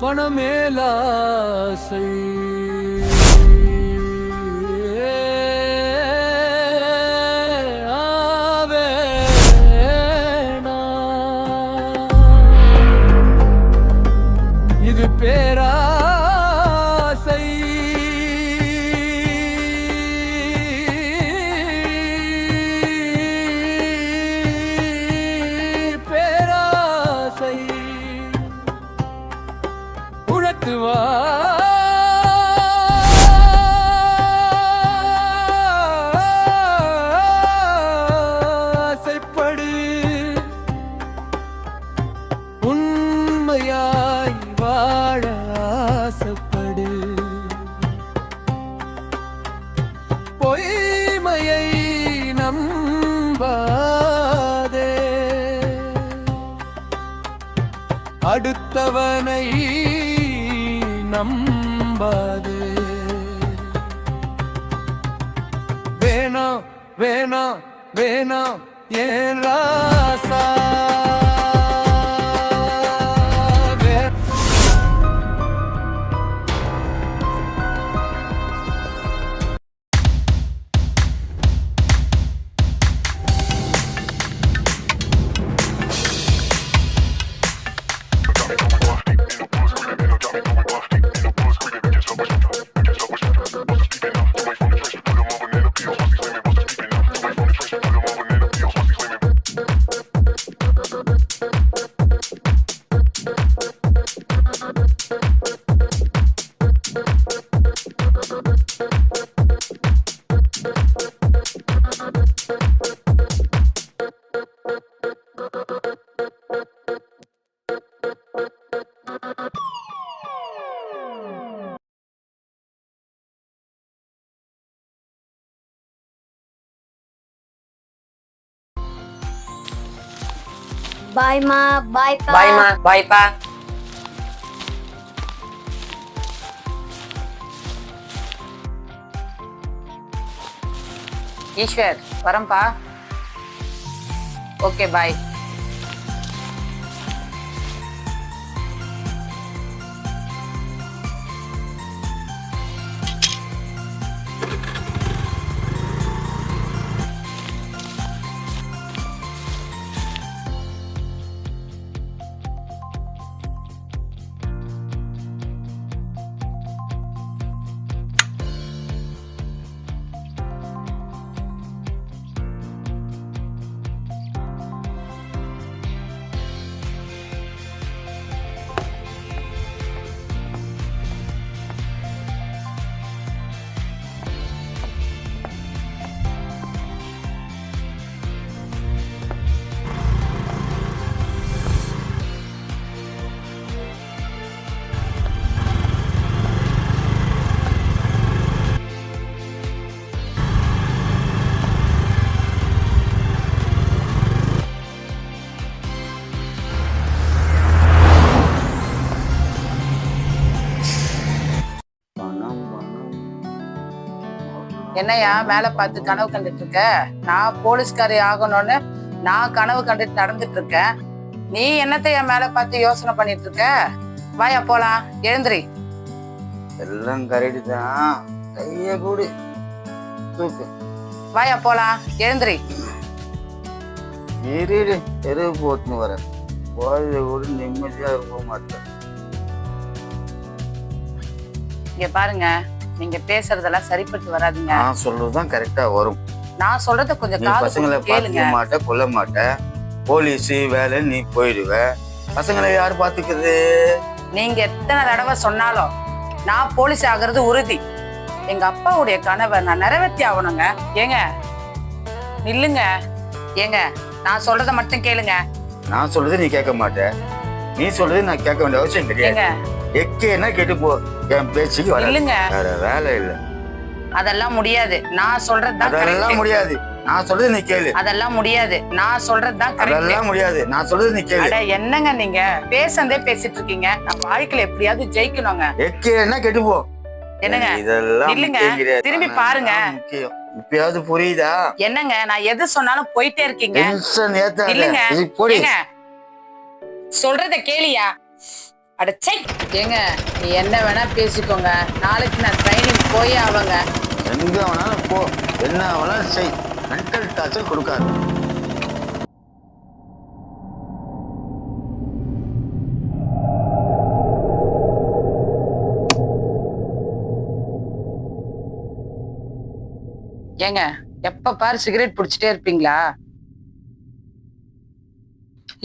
பணமேலாசை இது பேராசை பேராசை உனக்கு ஆசைப்படு உண்மையாய் வாழ ஆசைப்படு பொய்மையை நம்பாதே அடுத்தவனை நம்பாதே வேணாம் வேணாம் வேணாம் ஏன் ராசா பாய் மா பாய் பா பாய் மா பாய் பா ஈஸ்வர் வரம்பா ஓகே பாய் என்னையா மேல பார்த்து கனவு கண்டுட்டு இருக்க? நான் போலீஸ்காரி ஆகணும்னு நான் கனவு கண்டுட்டு நடந்துட்டு இருக்கேன். நீ என்னத்தையா மேல பார்த்து யோசனை பண்ணிட்டு இருக்க? வாயா போலாம், எழுந்திரி. எல்லாம் கரெக்டு தான், கைய கூடு தூக்கு. வாயா போலாம், எழுந்திரி. ஏறிடு, தெருவு போட்டுன்னு வர போய் கூட நிம்மதியா இருக்க மாட்டேன். இங்க பாருங்க, நீங்க பேசுறதெல்லாம் சரிப்பட்டு வராதுங்க. நான் சொல்றதுதான் கரெக்டா வரும். நான் சொல்றத கொஞ்சம் பசங்களை பாத்துக்க மாட்ட, கொல்ல மாட்ட, போலீஸ் வேலை நீ போயிடுவ. பசங்களை யாரு பாத்துக்கிறது? நீங்க எத்தனை தடவை சொன்னாலும் நான் போலீஸ் ஆகுறது உறுதி. எங்க அப்பாவுடைய கனவை நான் நிறைவேற்றி ஆகணுங்க. ஏங்க நில்லுங்க. ஏங்க நான் சொல்றத மட்டும் கேளுங்க. நான் சொல்றது நீ கேட்க மாட்ட, நீ சொல்றது நான் கேட்க வேண்டிய அவசியம் கிடையாது. எக்கேன்னா கேட்டு போ, என் பேச்சுக்கு வர வேற வேலை இல்ல. அதெல்லாம் முடியாது, நான் சொல்றதுதான். அதெல்லாம் முடியாது, நான் சொல்றது நீ கேளு. அதெல்லாம் முடியாது, நான் சொல்றதுதான். அதெல்லாம் முடியாது, நான் சொல்றது நீ கேளு. என்னங்க நீங்க பேசந்தே பேசிட்டு இருக்கீங்க? நான் வாழ்க்கையில எப்படியாவது ஜெயிக்கணுங்க. எக்கேன்னா கேட்டு போ. என்னங்க இதெல்லாம் இல்லங்க, திரும்பி பாருங்க. முக்கியம், இப்பயாவது புரியுதா? என்னங்க நான் எது சொன்னாலும் போயிட்டே இருக்கீங்க. டென்ஷன் ஏத்தாத. இல்லங்க சொல்றத கேளியா? அடச்சை. ஏங்க நீ என்ன வேணா பேசிக்கோங்க, நாளைக்கு நான் ட்ரைனிங் போயே ஆவங்க. எங்க வேணாலும் போ, என்ன வேணாலும் செய், மென்டல் டார்ச்சர் கொடுக்காது. ஏங்க எப்ப பாரு சிகரெட் பிடிச்சிட்டே இருப்பீங்களா?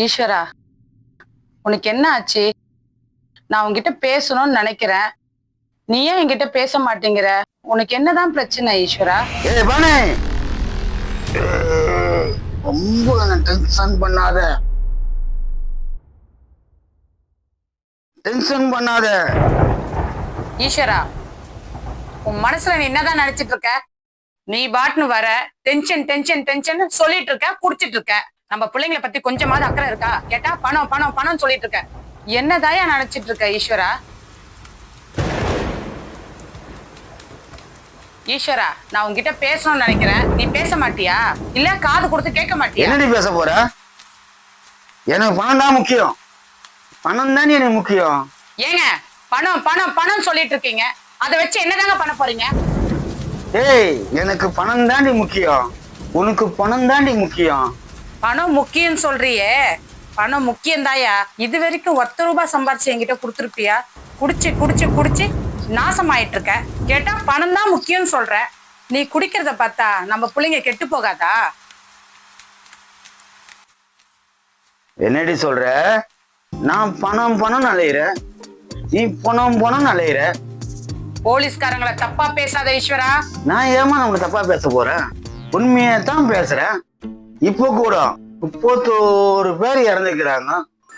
ஈஸ்வரா, உனக்கு என்ன ஆச்சு? நான் உன்கிட்ட பேசணும்னு நினைக்கிறேன், நீ ஏன் என்கிட்ட பேச மாட்டேங்கிற? உனக்கு என்னதான் பிரச்சனை ஈஸ்வரா? ஏய் பானே, ரொம்ப டென்ஷன் பண்ணாத, டென்ஷன் பண்ணாத. ஈஸ்வரா, உன் மனசுல நீ என்னதான் நினைச்சிட்டு இருக்க? நீ பாட்டுன்னு வர, டென்ஷன் டென்ஷன் டென்ஷன் சொல்லிட்டு இருக்க, குடிச்சிட்டு இருக்க. நம்ம பிள்ளைங்களை பத்தி கொஞ்சமாவது அக்கறை இருக்கா? கேட்டா பணம் பணம் பணம் சொல்லிட்டு இருக்க. என்னதாயா நினைச்சிட்டு இருக்க ஈஸ்வரா? ஈஸ்வரா, நான் உன்கிட்ட பேசணும்னு நினைக்கிறேன், நீ பேச மாட்டியா? இல்ல காது கொடுத்து கேட்க மாட்டியா? என்னடி பேச போற? எனக்கு பணம் தான் முக்கியம், பணம் தான் எனக்கு முக்கியம். ஏங்க பணம் பணம் பணம் சொல்லிட்டு இருக்கீங்க, அதை வச்சு என்னதாங்க பண்ண போறீங்க? ஏய், எனக்கு பணம் தாண்டி முக்கியம், உனக்கு பணம் தாண்டி முக்கியம். பணம் முக்கியம் சொல்றியே, பணம் முக்கியம் தாயா. இது வரைக்கும் 10 ரூபாய் சம்பாரிச்சு என்கிட்ட கொடுத்துருப்பியா? குடிச்சு குடிச்சு குடிச்சு நாசம் ஆயிட்டு இருக்க. கேட்டா பணம் தான் முக்கியம் சொல்ற. நீ குடிக்கிறத பார்த்தா நம்ம பிள்ளைங்க கெட்டு போகாதா? என்னடி சொல்ற? நான் பணம் பணம் அலையிறேன், நீ பணம் பணம் அலையிற. போலீஸ்காரங்களை தப்பா பேசாத ஈஸ்வரா. நான் ஏமா நம்ம தப்பா பேச போறேன்? உண்மையை தான் பேசுறேன். இப்போ கூட 31 பேர் இறந்துக்கிறாங்க,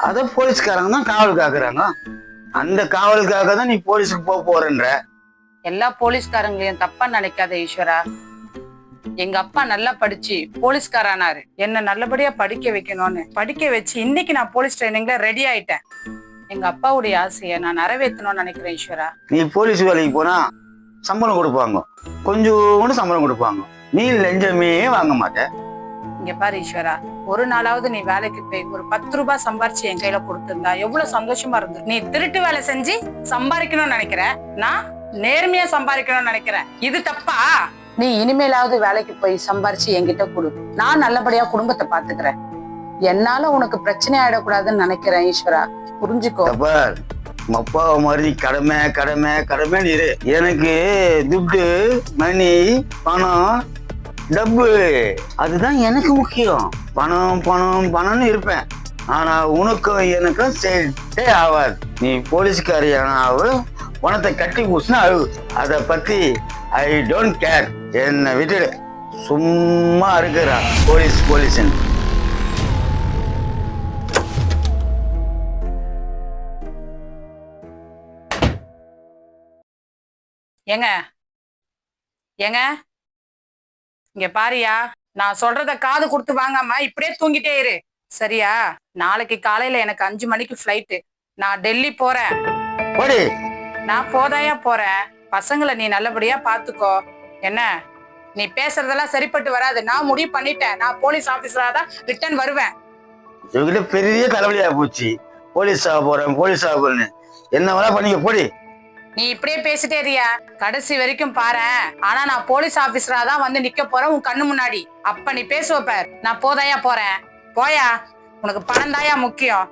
அத போலீஸ்காரங்க தான் காவல் காக்குறாங்க. அந்த காவலுக்காக தான் நீ போலீஸுக்கு போறன்ற. எல்லா போலீஸ்காரங்களையும் தப்பா நினைக்காத ஈஸ்வரா. எங்க அப்பா நல்லா படிச்சு போலீஸ்காரானாரு, என்ன நல்லபடியா படிக்க வைக்கணும்னு படிக்க வச்சு இன்னைக்கு நான் போலீஸ் ட்ரைனிங்ல ரெடி ஆயிட்டேன். எங்க அப்பாவுடைய ஆசையை நான் நிறைவேற்றணும்னு நினைக்கிறேன் ஈஸ்வரா. நீ போலீஸ் வேலைக்கு போனா சம்பளம் கொடுப்பாங்க, கொஞ்சோண்டு சம்பளம் கொடுப்பாங்க, நீ லஞ்சமே வாங்க மாட்ட. இங்க பாரு ஈஸ்வரா, ஒரு நாளாவது நீ வேலைக்கு போய் ஒரு 10 ரூபாய் சம்பாரிச்சு என் கையில கொடுத்திருந்தா எவ்வளவு சந்தோஷமா இருந்து. நீ திருட்டு வேலை செஞ்சு சம்பாதிக்கணும்னு நினைக்கிற, நான் நேர்மையா சம்பாதிக்கணும்னு நினைக்கிறேன். இது தப்பா? நீ இனிமேலாவது வேலைக்கு போய் சம்பாரிச்சு என்கிட்ட கொடு, நான் நல்லபடியா குடும்பத்தை பாத்துக்கிறேன். என்னால உனக்கு பிரச்சனை ஆயிடக்கூடாதுன்னு நினைக்கிறேன் ஈஸ்வரா, புரிஞ்சுக்கோ. அப்பாவை மாதிரி கடமை கடமை கடமைன்னு இரு. எனக்கு துட்டு, மணி, பணம், டப்பு அதுதான் எனக்கு முக்கியம். பணம் பணம் பணம்னு இருப்பேன், ஆனா உனக்கும் எனக்கும் செட்டே ஆகாது. நீ போலீஸ்காரியானாவு, பணத்தை கட்டி பூசினா அழுவு, அதை பத்தி ஐ டோன்ட் கேர். என்னை விட்டுடு, சும்மா இருக்கிறா போலீஸ் போலீஸ். ஏங்க ஏங்க இங்க பாரியா, நான் சொல்றத காது கொடுத்து வாங்காம இப்படியே தூங்கிட்டே இரு, சரியா? நாளைக்கு காலையில எனக்கு 5 மணிக்கு ஃபிளைட்டு, நான் டெல்லி போறேன். நான் போதாயா போறேன். பசங்களை நீ நல்லபடியா பாத்துக்கோ. என்ன நீ பேசுறதெல்லாம் சரிப்பட்டு வராது. நான் முடிவு பண்ணிட்டேன், நான் போலீஸ் ஆபீசரா தான் ரிட்டர்ன் வருவேன். இவங்கிட்ட பெரிய தலைவலியா போச்சு, போலீஸ் ஆக போறேன் போலீஸ் ஆக போறேன்னு. என்ன வேணா பண்ணிக்க போடி. நீ இப்படியே பேசிட்டே இருக்கியா, கடைசி வரைக்கும் பாரேன். ஆனா நான் போலீஸ் ஆபீசரா தான் வந்து நிக்க போறேன் உன் கண்ணு முன்னாடி. அப்ப நீ பேசுவ பார். நான் போதாயா போறேன், போயா. உனக்கு பணம் தாயா முக்கியம்.